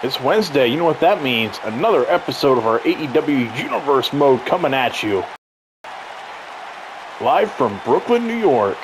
It's Wednesday. You know what that means. Another episode of our AEW Universe Mode coming at you. Live from Brooklyn, New York.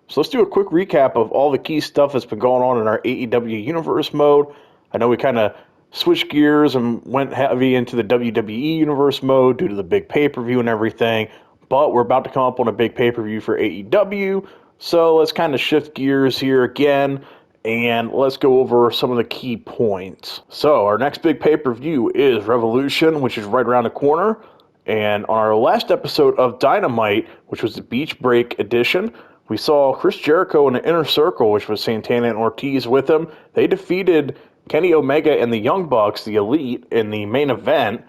So let's do a quick recap of all the key stuff that's been going on in our AEW Universe Mode. I know we kind of switched gears and went heavy into the WWE Universe Mode due to the big pay-per-view and everything, but we're about to come up on a big pay-per-view for AEW. So let's kind of shift gears here again, and let's go over some of the key points. So our next big pay-per-view is Revolution, which is right around the corner. And on our last episode of Dynamite, which was the Beach Break edition, we saw Chris Jericho in the Inner Circle, which was Santana and Ortiz with him. They defeated Kenny Omega and the Young Bucks, the Elite, in the main event.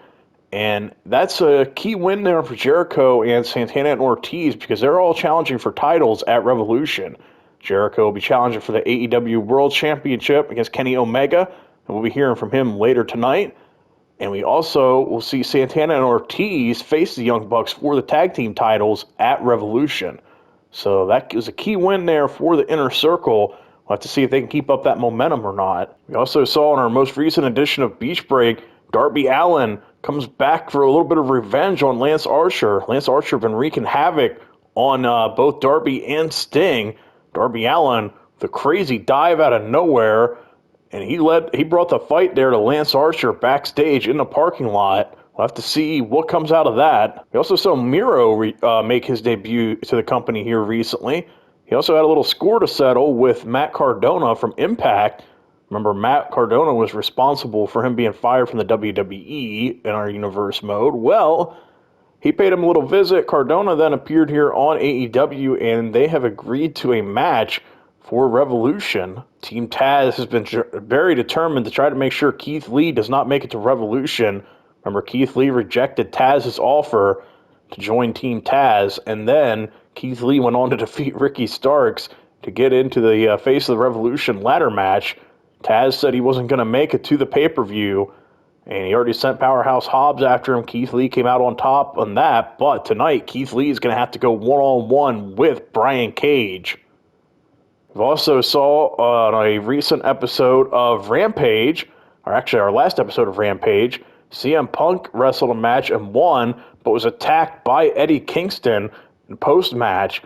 And that's a key win there for Jericho and Santana and Ortiz because they're all challenging for titles at Revolution. Jericho will be challenging for the AEW World Championship against Kenny Omega, and we'll be hearing from him later tonight. And we also will see Santana and Ortiz face the Young Bucks for the tag team titles at Revolution. So that is a key win there for the Inner Circle. We'll have to see if they can keep up that momentum or not. We also saw in our most recent edition of Beach Break, Darby Allin comes back for a little bit of revenge on Lance Archer. Lance Archer has been wreaking havoc on both Darby and Sting. Darby Allin, the crazy dive out of nowhere, and he brought the fight there to Lance Archer backstage in the parking lot. We'll have to see what comes out of that. We also saw Miro make his debut to the company here recently. He also had a little score to settle with Matt Cardona from Impact. Remember, Matt Cardona was responsible for him being fired from the WWE in our Universe Mode. Well, he paid him a little visit. Cardona then appeared here on AEW, and they have agreed to a match for Revolution. Team Taz has been very determined to try to make sure Keith Lee does not make it to Revolution. Remember, Keith Lee rejected Taz's offer to join Team Taz, and then Keith Lee went on to defeat Ricky Starks to get into the Face of the Revolution ladder match. Taz said he wasn't going to make it to the pay-per-view, and he already sent Powerhouse Hobbs after him. Keith Lee came out on top on that, but tonight Keith Lee is going to have to go one-on-one with Brian Cage. We also saw on a recent episode of Rampage, or actually our last episode of Rampage, CM Punk wrestled a match and won, but was attacked by Eddie Kingston in post-match.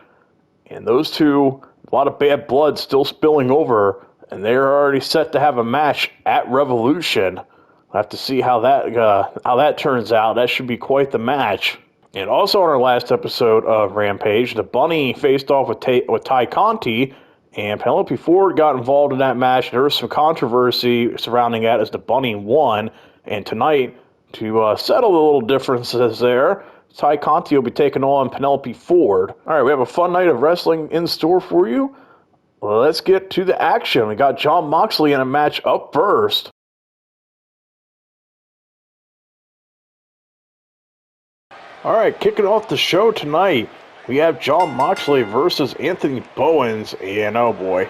And those two, a lot of bad blood still spilling over, and they're already set to have a match at Revolution. We'll have to see how that turns out. That should be quite the match. And also on our last episode of Rampage, the Bunny faced off with Tay Conti, and Penelope Ford got involved in that match. There was some controversy surrounding that as the Bunny won. And tonight, to settle the little differences there, Tay Conti will be taking on Penelope Ford. All right, we have a fun night of wrestling in store for you. Well, let's get to the action. We got Jon Moxley in a match up first. All right, kicking off the show tonight, we have Jon Moxley versus Anthony Bowens, and oh boy,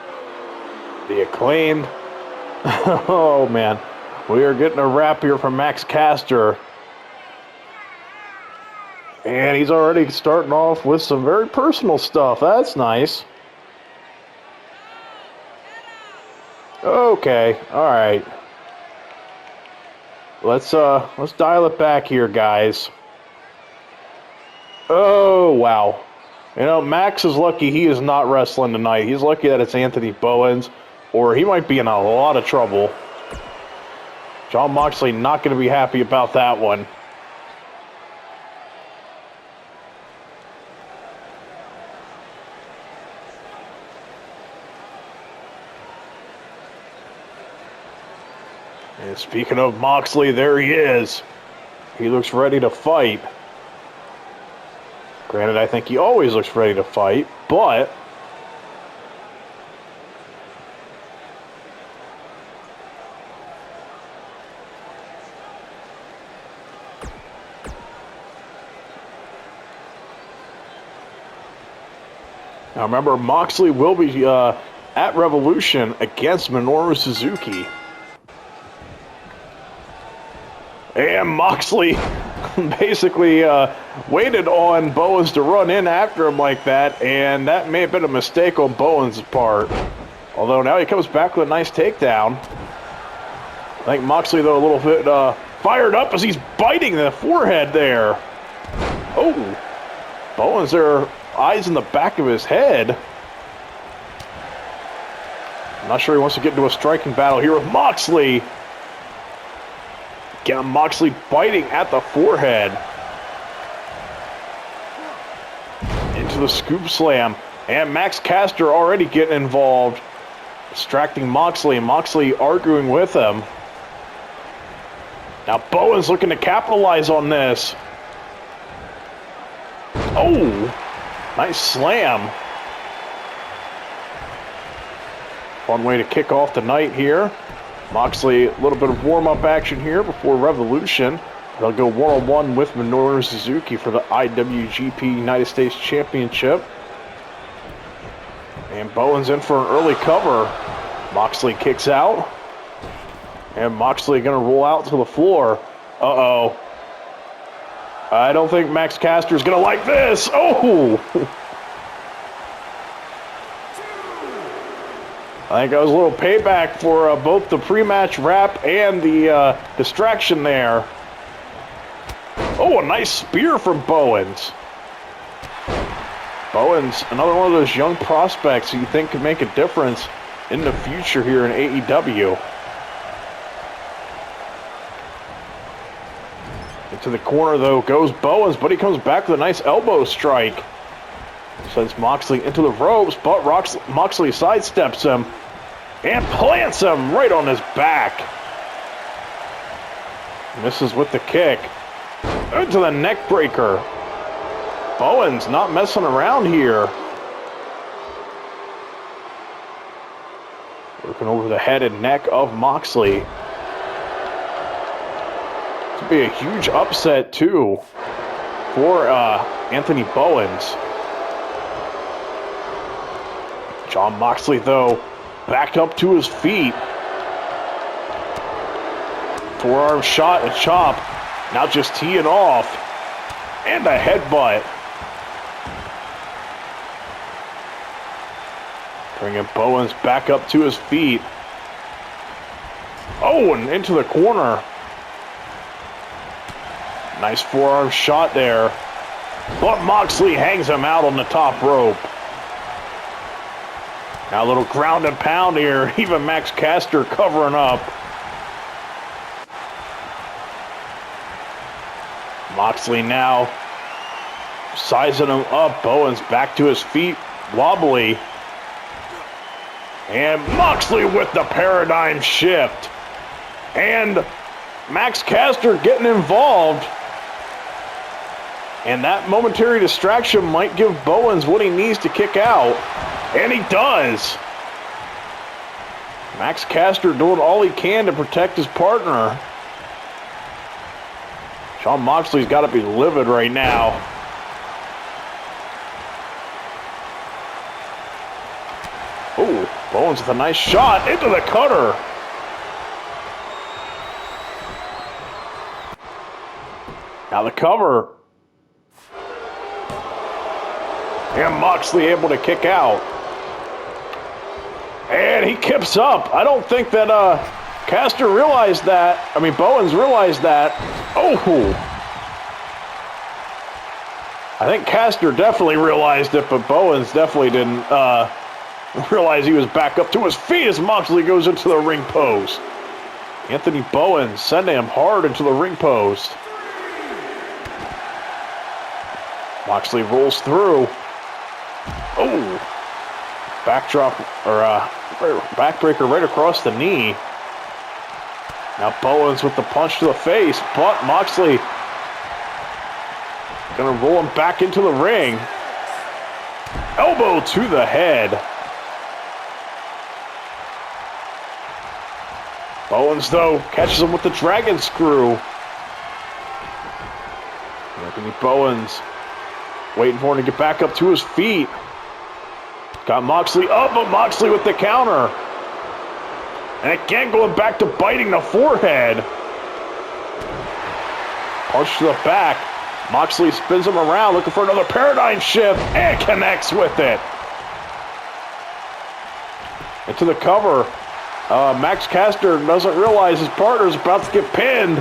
the Acclaimed. Oh man, we are getting a rap here from Max Caster. And he's already starting off with some very personal stuff. That's nice. Okay, all right. Let's dial it back here, guys. Oh, wow. You know, Max is lucky he is not wrestling tonight. He's lucky that it's Anthony Bowens, or he might be in a lot of trouble. Jon Moxley not going to be happy about that one. And speaking of Moxley, there he is. He looks ready to fight. Granted, I think he always looks ready to fight, but now remember, Moxley will be at Revolution against Minoru Suzuki. And Moxley basically waited on Bowens to run in after him like that, and that may have been a mistake on Bowens' part. Although now he comes back with a nice takedown. I think Moxley, though, a little bit fired up as he's biting the forehead there. Oh, Bowens there, eyes in the back of his head. I'm not sure he wants to get into a striking battle here with Moxley. Again, Moxley biting at the forehead. Into the scoop slam. And Max Caster already getting involved. Distracting Moxley, and Moxley arguing with him. Now Bowens looking to capitalize on this. Oh, nice slam. Fun way to kick off the night here. Moxley, a little bit of warm-up action here before Revolution. They'll go one-on-one with Minoru Suzuki for the IWGP United States Championship. And Bowens in for an early cover. Moxley kicks out. And Moxley going to roll out to the floor. Uh-oh. I don't think Max Caster's going to like this. Oh! I think that was a little payback for both the pre-match wrap and the distraction there. Oh, a nice spear from Bowens. Bowens, another one of those young prospects who you think could make a difference in the future here in AEW. Into the corner, though, goes Bowens, but he comes back with a nice elbow strike. Sends Moxley into the ropes, but Moxley sidesteps him and plants him right on his back. Misses with the kick. Into the neck breaker. Bowens not messing around here. Working over the head and neck of Moxley. This would be a huge upset, too, for Anthony Bowens. Jon Moxley, though, back up to his feet. Forearm shot and chop. Now just teeing off. And a headbutt. Bringing Bowens back up to his feet. Oh, and into the corner. Nice forearm shot there. But Moxley hangs him out on the top rope. Now a little ground and pound here. Even Max Caster covering up. Moxley now sizing him up. Bowens back to his feet. Wobbly. And Moxley with the paradigm shift. And Max Caster getting involved. And that momentary distraction might give Bowens what he needs to kick out. And he does. Max Caster doing all he can to protect his partner. Jon Moxley's got to be livid right now. Oh, Bowens with a nice shot into the cutter. Now the cover. And Moxley able to kick out. And he kips up. I don't think that Caster realized that. I mean, Bowens realized that. Oh! I think Caster definitely realized it, but Bowens definitely didn't realize he was back up to his feet as Moxley goes into the ring post. Anthony Bowens sending him hard into the ring post. Moxley rolls through. Oh! Backdrop, or backbreaker right across the knee. Now Bowens with the punch to the face, but Moxley gonna roll him back into the ring. Elbow to the head. Bowens, though, catches him with the dragon screw. Anthony Bowens waiting for him to get back up to his feet. Got Moxley up, but Moxley with the counter. And again going back to biting the forehead. Punch to the back. Moxley spins him around, looking for another paradigm shift, and connects with it. Into the cover. Max Caster doesn't realize his partner's about to get pinned,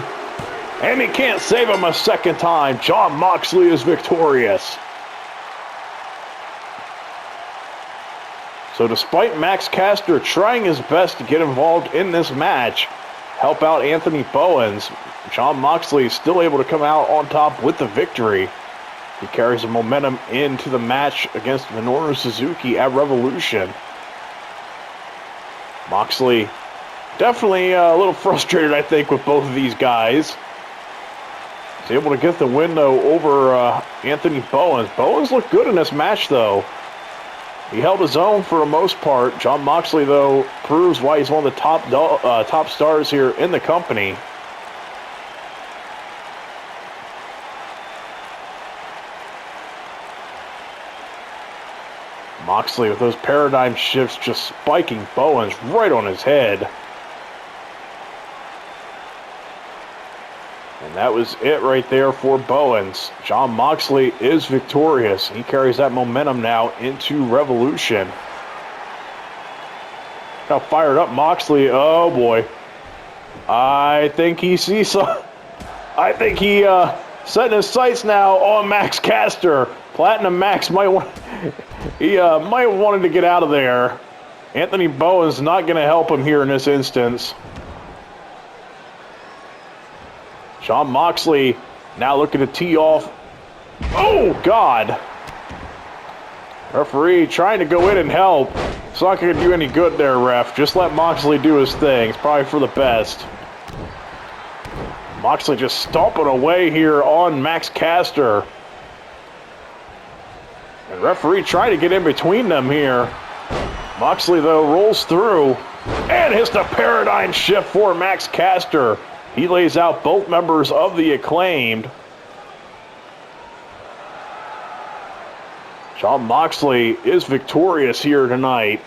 and he can't save him a second time. Jon Moxley is victorious. So despite Max Caster trying his best to get involved in this match, help out Anthony Bowens, Jon Moxley is still able to come out on top with the victory. He carries the momentum into the match against Minoru Suzuki at Revolution. Moxley definitely a little frustrated, I think, with both of these guys. He's able to get the win, though, over Anthony Bowens. Bowens looked good in this match, though. He held his own for the most part. Jon Moxley, though, proves why he's one of the top stars here in the company. Moxley with those paradigm shifts just spiking Bowens right on his head. And that was it right there for Bowens. Jon Moxley is victorious. He carries that momentum now into Revolution. How fired up Moxley. Oh boy. I think he sees some. I think he setting his sights now on Max Caster. Platinum Max might want. He might have wanted to get out of there. Anthony Bowens not going to help him here in this instance. Jon Moxley now looking to tee off. Oh, God. Referee trying to go in and help. It's not going to do any good there, ref. Just let Moxley do his thing. It's probably for the best. Moxley just stomping away here on Max Caster. And referee trying to get in between them here. Moxley, though, rolls through and hits the paradigm shift for Max Caster. He lays out both members of the Acclaimed. Jon Moxley is victorious here tonight.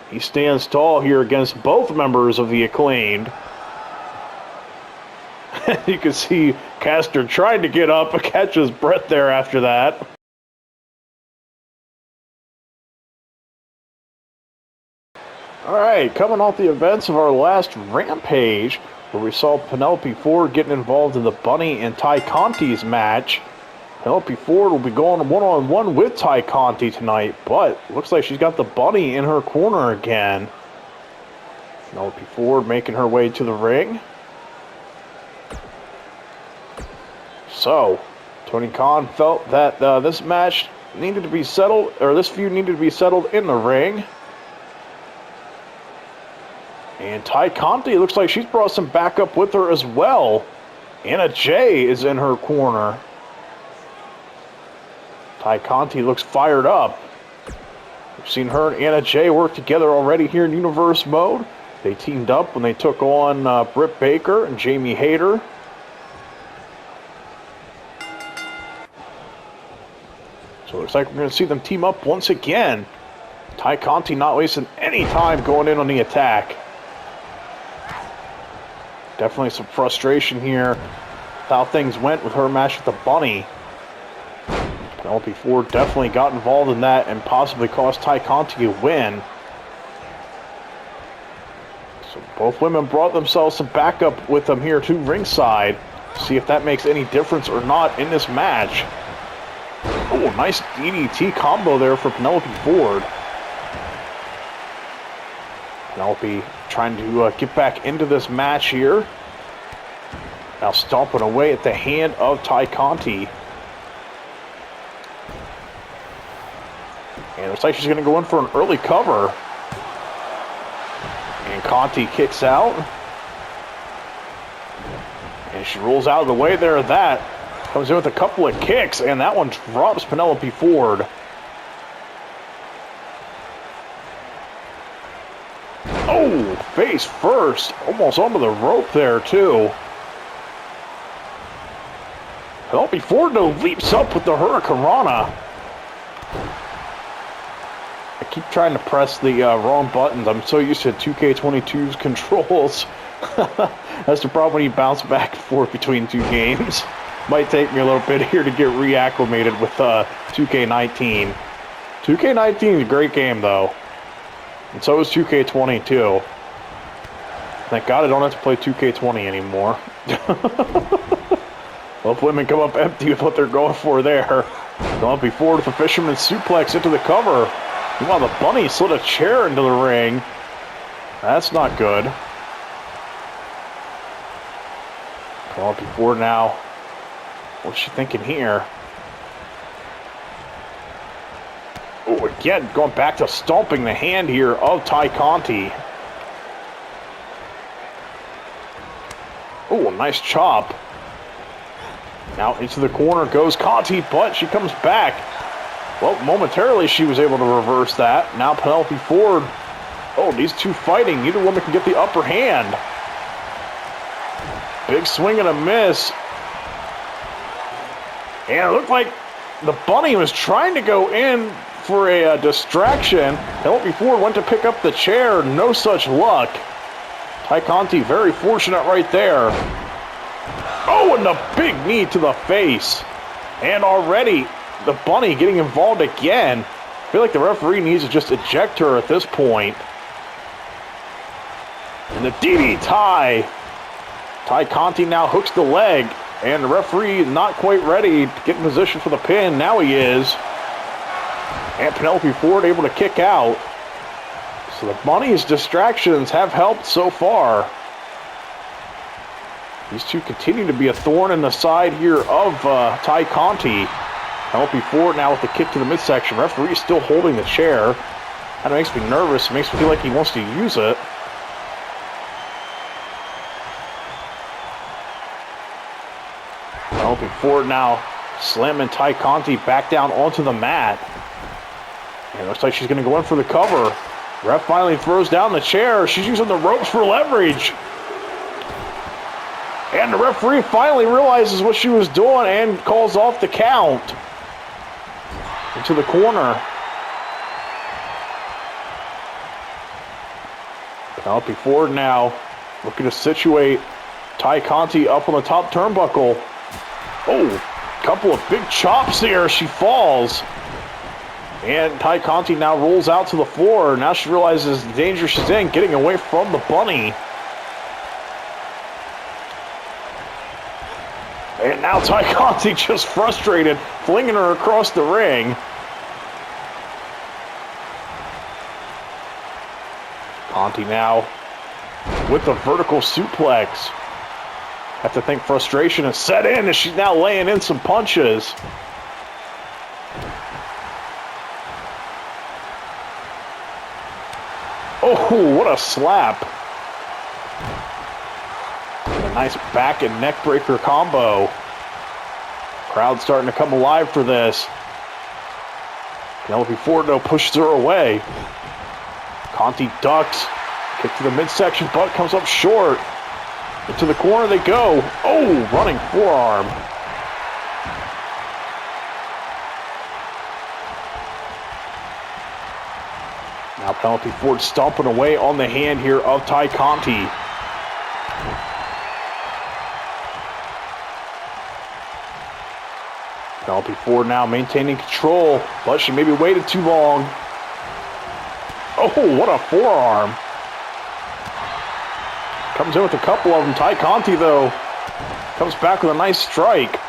He stands tall here against both members of the Acclaimed. You can see Caster trying to get up but catch his breath there after that. Alright, coming off the events of our last Rampage, where we saw Penelope Ford getting involved in the Bunny and Tay Conti's match. Penelope Ford will be going one-on-one with Tay Conti tonight, but looks like she's got the Bunny in her corner again. Penelope Ford making her way to the ring. So, Tony Khan felt that this match needed to be settled, or this feud needed to be settled in the ring. And Tay Conti looks like she's brought some backup with her as well. Anna Jay is in her corner. Tay Conti looks fired up. We've seen her and Anna Jay work together already here in Universe Mode. They teamed up when they took on Britt Baker and Jamie Hayter. So it looks like we're going to see them team up once again. Tay Conti not wasting any time going in on the attack. Definitely some frustration here with how things went with her match with the Bunny. Penelope Ford definitely got involved in that and possibly cost Tay Conti a win. So both women brought themselves some backup with them here to ringside. See if that makes any difference or not in this match. Oh, nice DDT combo there for Penelope Ford. Penelope trying to get back into this match here. Now stomping away at the hand of Tay Conti. And it looks like she's going to go in for an early cover. And Conti kicks out. And she rolls out of the way there at that. Comes in with a couple of kicks, and that one drops Penelope Ford. Oh, face first. Almost onto the rope there, too. Penelope Ford, though, leaps up with the Hurricanrana. I keep trying to press the wrong buttons. I'm so used to 2K22's controls. That's the problem when you bounce back and forth between two games. Might take me a little bit here to get reacclimated with 2K19. 2K19 is a great game, though. And so is 2K22. Thank God I don't have to play 2K20 anymore. Both women come up empty with what they're going for there. Penelope Ford with the fisherman suplex into the cover. Meanwhile, the bunny slid a chair into the ring. That's not good. Penelope Ford now. What's she thinking here? Oh, again, going back to stomping the hand here of Tay Conti. Oh, a nice chop. Now into the corner goes Conti, but she comes back. Well, momentarily she was able to reverse that. Now Penelope Ford. Oh, these two fighting. Neither woman can get the upper hand. Big swing and a miss. And it looked like the bunny was trying to go in for a distraction. Penelope Ford went to pick up the chair. No such luck. Tay Conti very fortunate right there. Oh, and the big knee to the face. And already the bunny getting involved again. I feel like the referee needs to just eject her at this point. And the DD tie. Tay Conti now hooks the leg. And the referee not quite ready to get in position for the pin. Now he is. And Penelope Ford able to kick out. So the bunny's distractions have helped so far. These two continue to be a thorn in the side here of Tay Conti. Penelope Ford now with the kick to the midsection. Referee still holding the chair. Kind of makes me nervous. It makes me feel like he wants to use it. Penelope Ford now slamming Tay Conti back down onto the mat. And it looks like she's going to go in for the cover. Ref finally throws down the chair. She's using the ropes for leverage. And the referee finally realizes what she was doing and calls off the count. Into the corner. Penelope Ford now looking to situate Tay Conti up on the top turnbuckle. Oh, couple of big chops there. She falls. And Tay Conti now rolls out to the floor. Now she realizes the danger she's in, getting away from the bunny. And now Tay Conti just frustrated, flinging her across the ring. Conti now with the vertical suplex. Have to think frustration has set in as she's now laying in some punches. Oh, what a slap. A nice back and neck breaker combo. Crowd starting to come alive for this. Penelope Ford, though, pushes her away. Conti ducks. Kick to the midsection, but comes up short. Into the corner they go. Oh, running forearm. Now Penelope Ford stomping away on the hand here of Tay Conti. Penelope Ford now maintaining control, but she maybe waited too long. Oh, what a forearm. Comes in with a couple of them. Tay Conti, though, comes back with a nice strike.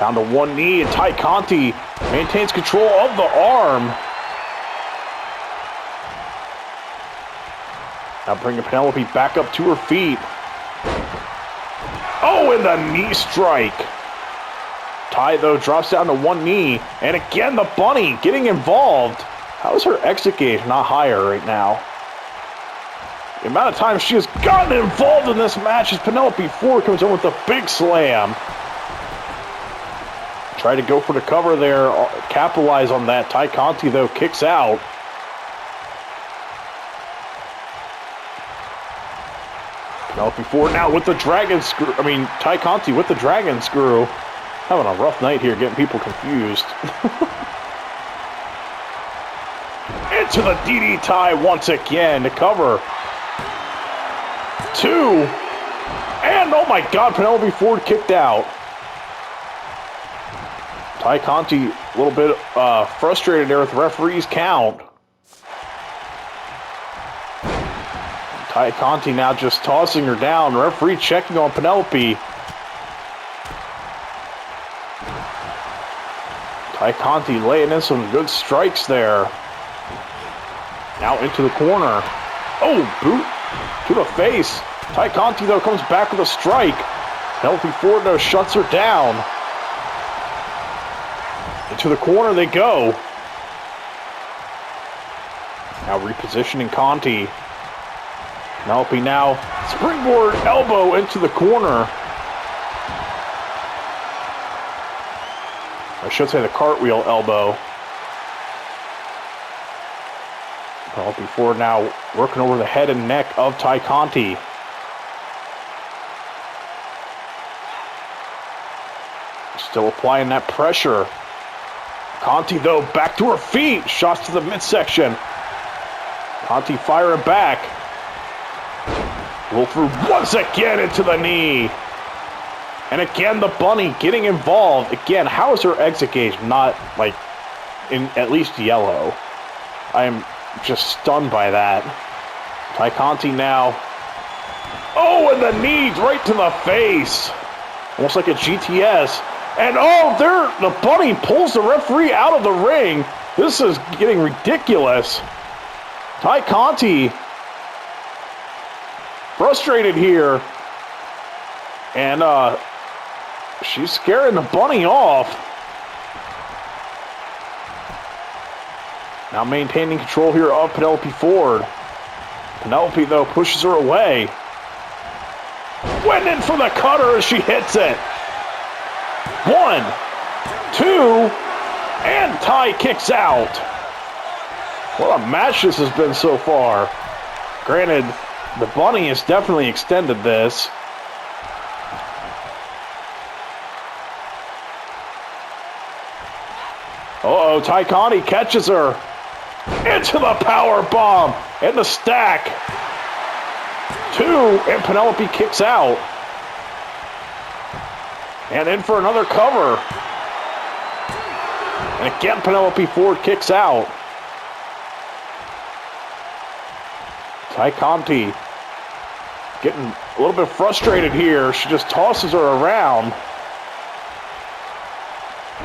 Down to one knee, and Tay Conti maintains control of the arm. Now bringing Penelope back up to her feet. Oh, and the knee strike. Tay, though, drops down to one knee. And again, the bunny getting involved. How is her exit gauge not higher right now? The amount of times she has gotten involved in this match as Penelope Ford comes in with a big slam. Try to go for the cover there, capitalize on that. Tay Conti, though, kicks out. Penelope Ford now with the dragon screw. Tay Conti with the dragon screw. Having a rough night here, getting people confused. Into the DD tie once again to cover. Two. And And, oh my God, Penelope Ford kicked out. Tay Conti a little bit frustrated there with the referee's count. Tay Conti now just tossing her down. Referee checking on Penelope. Tay Conti laying in some good strikes there. Now into the corner. Oh, boot to the face. Tay Conti, though, comes back with a strike. Penelope Ford, though, shuts her down. Into the corner they go. Now repositioning Conti. Penelope now springboard elbow into the corner. I should say the cartwheel elbow. Penelope Ford now working over the head and neck of Tay Conti. Still applying that pressure. Conti, though, back to her feet. Shots to the midsection. Conti firing back. Roll through once again into the knee. And again, the bunny getting involved. Again, how is her exit gauge not, like, in at least yellow? I am just stunned by that. Tay Conti now. Oh, and the knee right to the face. Almost like a GTS. And oh, there, the bunny pulls the referee out of the ring. This is getting ridiculous. Tay Conti frustrated here. And she's scaring the bunny off. Now maintaining control here of Penelope Ford. Penelope, though, pushes her away. Went in for the cutter as she hits it. 1, 2, and Tay kicks out. What a match this has been so far. Granted, the bunny has definitely extended this. Uh-oh, Tay Conti catches her. Into the power bomb and the stack. 2, and Penelope kicks out. And in for another cover. And again, Penelope Ford kicks out. Tay Conti getting a little bit frustrated here. She just tosses her around.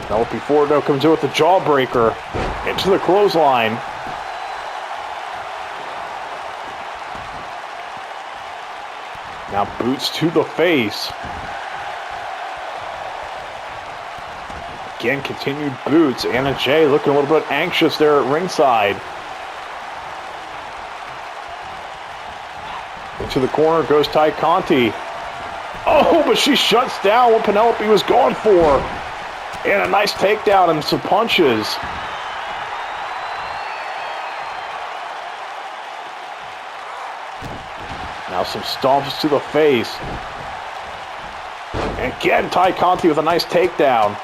Penelope Ford, though, comes in with the jawbreaker. Into the clothesline. Now boots to the face. Again, continued boots. Anna Jay looking a little bit anxious there at ringside. Into the corner goes Tay Conti. Oh, but she shuts down what Penelope was going for. And a nice takedown and some punches. Now some stomps to the face. And again, Tay Conti with a nice takedown.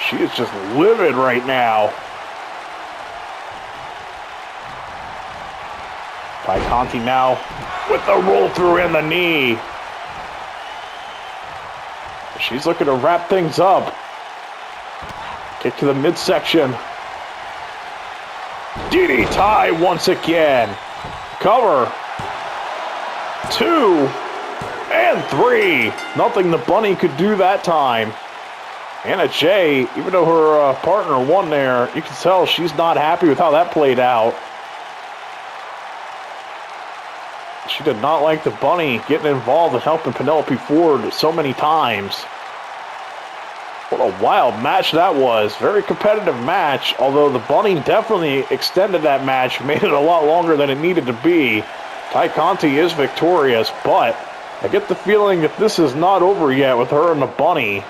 She is just livid right now. Tay Conti now with the roll through and the knee. She's looking to wrap things up. Kick to the midsection. DDT once again. Cover. 2 and 3. Nothing the bunny could do that time. Anna Jay, even though her partner won there, you can tell she's not happy with how that played out. She did not like the bunny getting involved and helping Penelope Ford so many times. What a wild match that was. Very competitive match, although the bunny definitely extended that match, made it a lot longer than it needed to be. Tay Conti is victorious, but I get the feeling that this is not over yet with her and the bunny.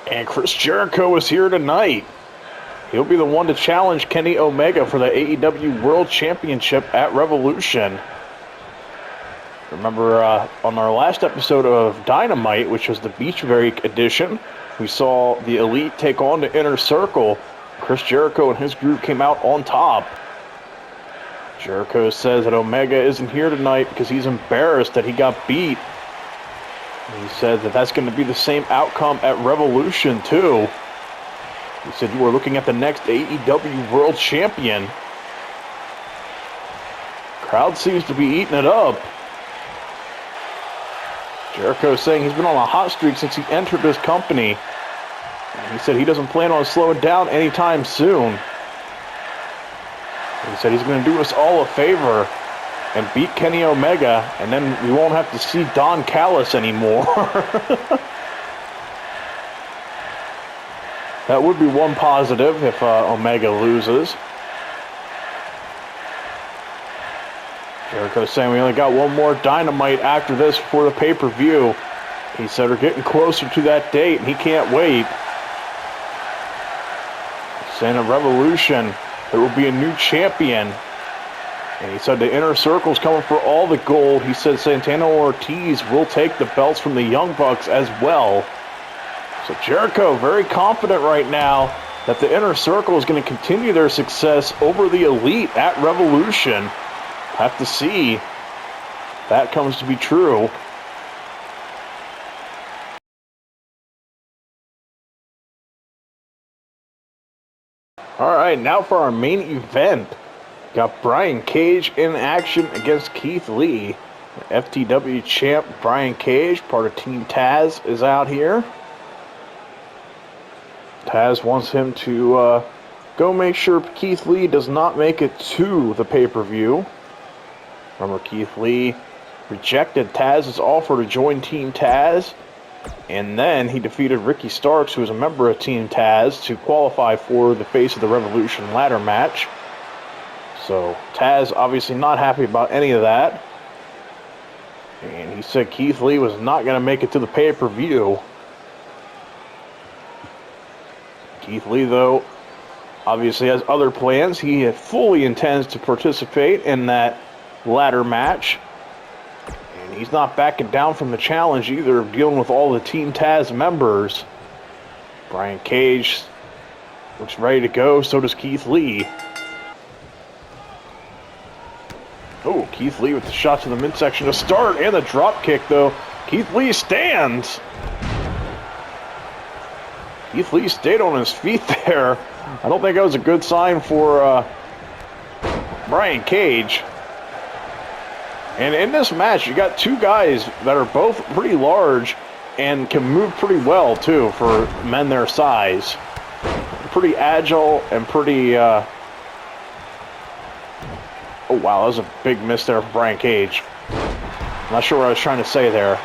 And Chris Jericho is here tonight. He'll be the one to challenge Kenny Omega for the AEW World Championship at Revolution. Remember, on our last episode of Dynamite, which was the Beach Break edition, we saw the Elite take on the Inner Circle. Chris Jericho and his group came out on top. Jericho says that Omega isn't here tonight because he's embarrassed that he got beat. And he said that that's going to be the same outcome at Revolution, too. He said you are looking at the next AEW World Champion. Crowd seems to be eating it up. Jericho saying he's been on a hot streak since he entered this company. And he said he doesn't plan on slowing down anytime soon. He said he's going to do us all a favor and beat Kenny Omega, and then we won't have to see Don Callis anymore. That would be one positive if Omega loses. Jericho saying we only got one more Dynamite after this for the pay-per-view. He said we're getting closer to that date, and he can't wait. He's saying a Revolution, there will be a new champion. And he said the Inner Circle's coming for all the gold. He said Santana Ortiz will take the belts from the Young Bucks as well. So Jericho very confident right now that the Inner Circle is going to continue their success over the Elite at Revolution. Have to see if that comes to be true. All right, now for our main event. Got Brian Cage in action against Keith Lee. The FTW champ Brian Cage, part of Team Taz, is out here. Taz wants him to go make sure Keith Lee does not make it to the pay-per-view. Remember, Keith Lee rejected Taz's offer to join Team Taz, and then he defeated Ricky Starks, who is a member of Team Taz, to qualify for the Face of the Revolution ladder match. So Taz obviously not happy about any of that. And he said Keith Lee was not going to make it to the pay-per-view. Keith Lee, though, obviously has other plans. He fully intends to participate in that ladder match. And he's not backing down from the challenge either of dealing with all the Team Taz members. Brian Cage looks ready to go, so does Keith Lee. Oh, Keith Lee with the shot to the midsection to start, and the drop kick, though. Keith Lee stands. Keith Lee stayed on his feet there. I don't think that was a good sign for Brian Cage. And in this match, you got two guys that are both pretty large and can move pretty well, too, for men their size. Pretty agile and pretty... Oh, wow, that was a big miss there for Brian Cage. I'm not sure what I was trying to say there.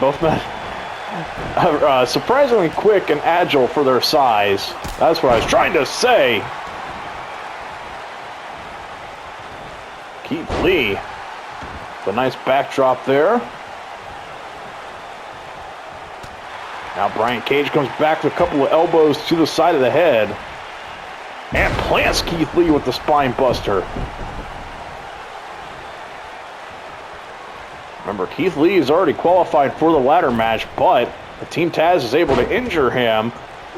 Both men are surprisingly quick and agile for their size. That's what I was trying to say. Keith Lee. A nice backdrop there. Now Brian Cage comes back with a couple of elbows to the side of the head. And plants Keith Lee with the spine buster. Remember, Keith Lee is already qualified for the ladder match, but if Team Taz is able to injure him,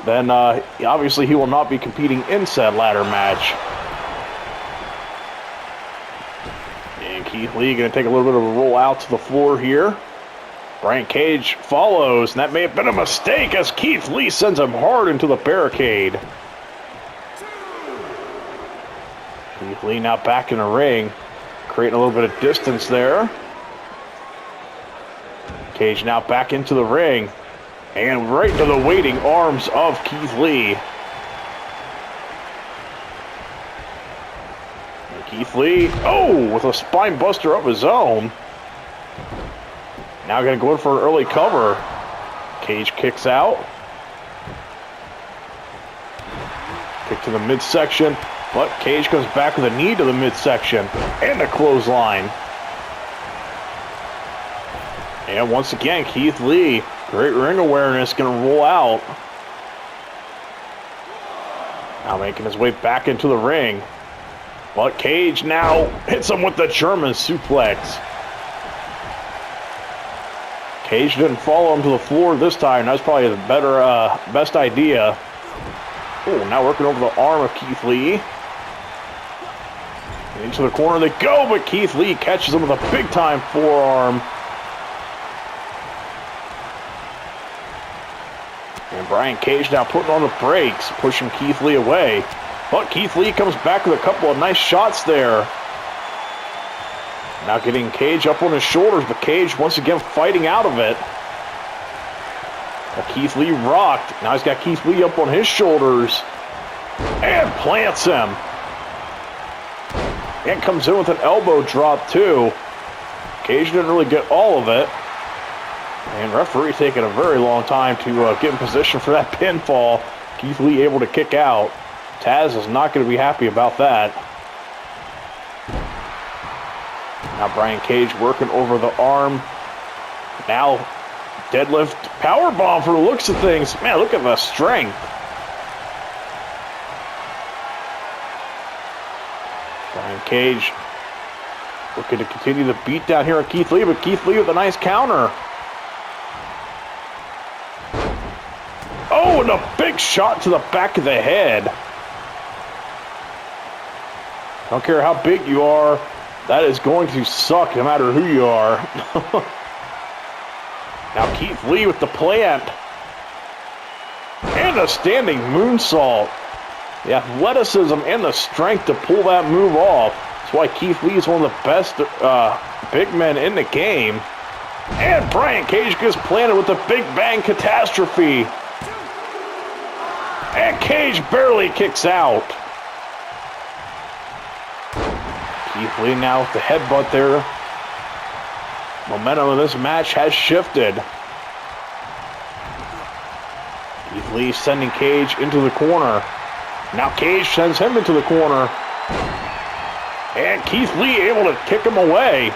then obviously he will not be competing in said ladder match. And Keith Lee going to take a little bit of a roll out to the floor here. Brian Cage follows, and that may have been a mistake as Keith Lee sends him hard into the barricade. Keith Lee now back in the ring, creating a little bit of distance there. Cage now back into the ring, and right to the waiting arms of Keith Lee. And Keith Lee, oh, with a spine buster of his own. Now going to go in for an early cover. Cage kicks out. Kick to the midsection, but Cage comes back with a knee to the midsection and a clothesline. And once again, Keith Lee, great ring awareness, going to roll out. Now making his way back into the ring. But Cage now hits him with the German suplex. Cage didn't follow him to the floor this time. That's probably the best idea. Oh, now working over the arm of Keith Lee. Into the corner they go, but Keith Lee catches him with a big-time forearm. And Brian Cage now putting on the brakes, pushing Keith Lee away. But Keith Lee comes back with a couple of nice shots there. Now getting Cage up on his shoulders, but Cage once again fighting out of it. Now Keith Lee rocked. Now he's got Keith Lee up on his shoulders. And plants him. And comes in with an elbow drop too. Cage didn't really get all of it. And referee taking a very long time to get in position for that pinfall. Keith Lee able to kick out. Taz is not going to be happy about that. Now Brian Cage working over the arm. Now deadlift powerbomb for the looks of things. Man, look at the strength. Brian Cage looking to continue the beat down here on Keith Lee, but Keith Lee with a nice counter. Oh, and a big shot to the back of the head. Don't care how big you are, that is going to suck no matter who you are. Now Keith Lee with the plant. And a standing moonsault. The athleticism and the strength to pull that move off. That's why Keith Lee is one of the best big men in the game. And Brian Cage gets planted with the Big Bang Catastrophe. And Cage barely kicks out. Keith Lee now with the headbutt there. Momentum of this match has shifted. Keith Lee sending Cage into the corner. Now Cage sends him into the corner. And Keith Lee able to kick him away.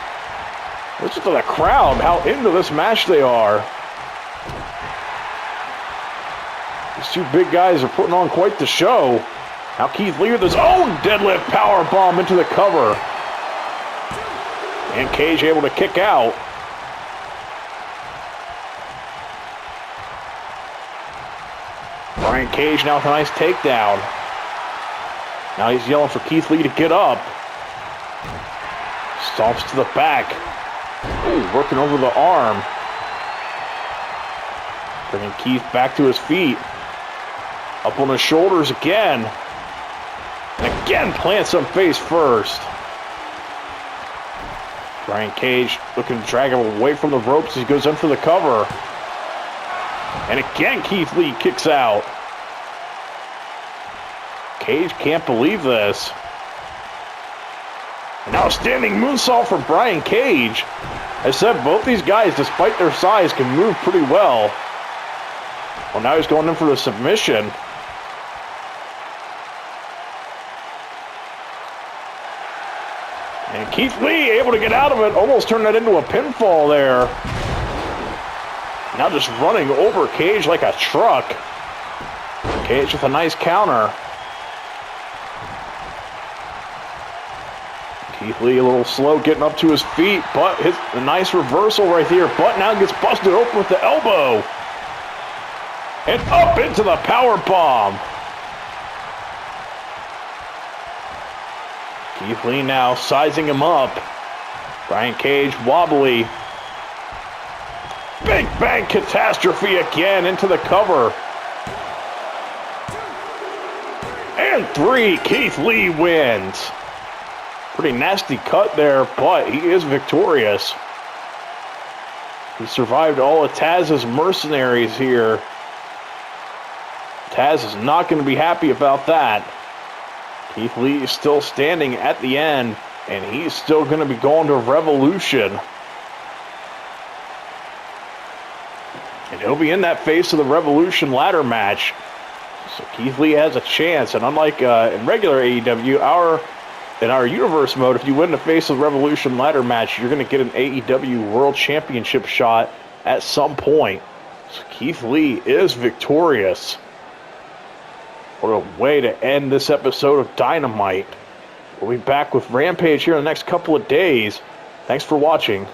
Listen to the crowd, how into this match they are. These two big guys are putting on quite the show. Now Keith Lee with his own deadlift powerbomb into the cover. And Cage able to kick out. Brian Cage now with a nice takedown. Now he's yelling for Keith Lee to get up. Stomps to the back. Ooh, working over the arm. Bringing Keith back to his feet. Up on his shoulders again. And again plants him face first. Brian Cage looking to drag him away from the ropes as he goes in for the cover. And again Keith Lee kicks out. Cage can't believe this. And now a standing moonsault for Brian Cage. I said both these guys, despite their size, can move pretty well. Well, now he's going in for the submission. And Keith Lee able to get out of it, almost turned that into a pinfall there. Now just running over Cage like a truck. Cage with a nice counter. Keith Lee a little slow getting up to his feet, but a nice reversal right here. But now gets busted open with the elbow. And up into the power bomb. Keith Lee now sizing him up. Brian Cage wobbly. Big Bang Catastrophe again into the cover. And 3, Keith Lee wins. Pretty nasty cut there, but he is victorious. He survived all of Taz's mercenaries here. Taz is not going to be happy about that. Keith Lee is still standing at the end, and he's still going to be going to Revolution. And he'll be in that Face of the Revolution ladder match. So Keith Lee has a chance, and unlike in regular AEW, in our universe mode, if you win the Face of the Revolution ladder match, you're going to get an AEW World Championship shot at some point. So Keith Lee is victorious. What a way to end this episode of Dynamite. We'll be back with Rampage here in the next couple of days. Thanks for watching.